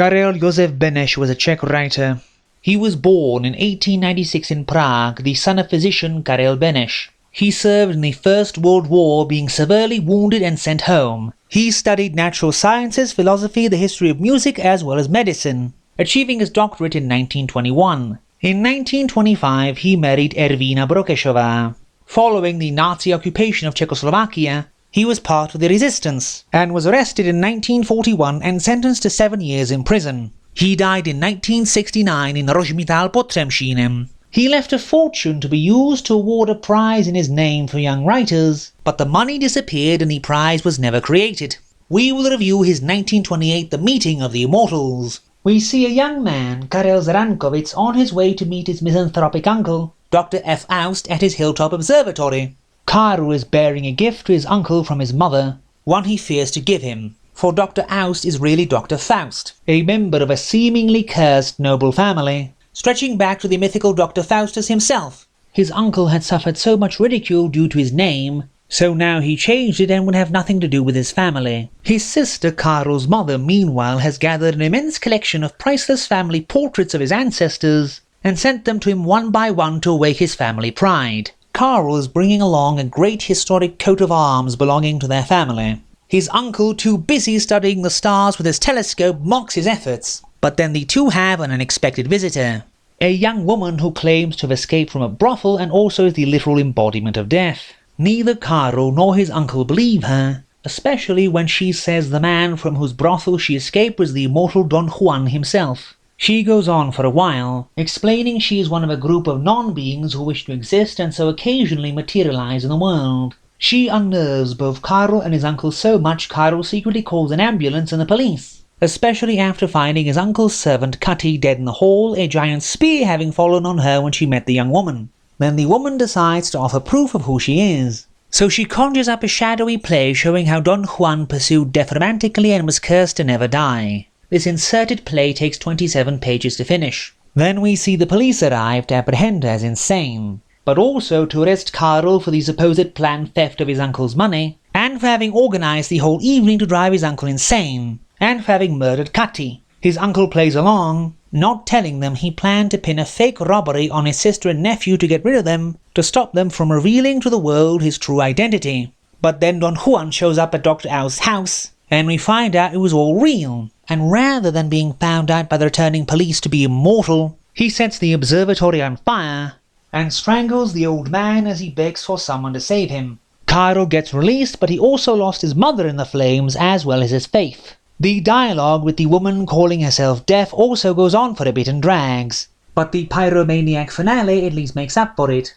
Karel Josef Beneš was a Czech writer. He was born in 1896 in Prague, the son of physician Karel Beneš. He served in the First World War, being severely wounded and sent home. He studied natural sciences, philosophy, the history of music, as well as medicine, achieving his doctorate in 1921. In 1925, he married Ervína Brokešová. Following the Nazi occupation of Czechoslovakia, he was part of the resistance, and was arrested in 1941 and sentenced to 7 years in prison. He died in 1969 in Rožmitál pod Třemšínem. He left a fortune to be used to award a prize in his name for young writers, but the money disappeared and the prize was never created. We will review his 1928 The Meeting of the Immortals. We see a young man, Karel Zarankovitz, on his way to meet his misanthropic uncle, Dr. F. Faust, at his hilltop observatory. Karel is bearing a gift to his uncle from his mother, one he fears to give him, for Dr. Faust is really Dr. Faust, a member of a seemingly cursed noble family, stretching back to the mythical Dr. Faustus himself. His uncle had suffered so much ridicule due to his name, so now he changed it and would have nothing to do with his family. His sister Karel's mother, meanwhile, has gathered an immense collection of priceless family portraits of his ancestors, and sent them to him one by one to awake his family pride. Karel is bringing along a great historic coat of arms belonging to their family. His uncle, too busy studying the stars with his telescope, mocks his efforts. But then the two have an unexpected visitor, a young woman who claims to have escaped from a brothel and also is the literal embodiment of death. Neither Karel nor his uncle believe her, especially when she says the man from whose brothel she escaped was the immortal Don Juan himself. She goes on for a while, explaining she is one of a group of non-beings who wish to exist and so occasionally materialize in the world. She unnerves both Karel and his uncle so much Karel secretly calls an ambulance and the police, especially after finding his uncle's servant Cutty dead in the hall, a giant spear having fallen on her when she met the young woman. Then the woman decides to offer proof of who she is. So she conjures up a shadowy play showing how Don Juan pursued death romantically and was cursed to never die. This inserted play takes 27 pages to finish. Then we see the police arrive to apprehend her as insane, but also to arrest Karel for the supposed planned theft of his uncle's money, and for having organised the whole evening to drive his uncle insane, and for having murdered Cutty. His uncle plays along, not telling them he planned to pin a fake robbery on his sister and nephew to get rid of them, to stop them from revealing to the world his true identity. But then Don Juan shows up at Dr. Faust's house, and we find out it was all real, and rather than being found out by the returning police to be immortal, he sets the observatory on fire, and strangles the old man as he begs for someone to save him. Karel gets released, but he also lost his mother in the flames as well as his faith. The dialogue with the woman calling herself deaf also goes on for a bit and drags, but the pyromaniac finale at least makes up for it.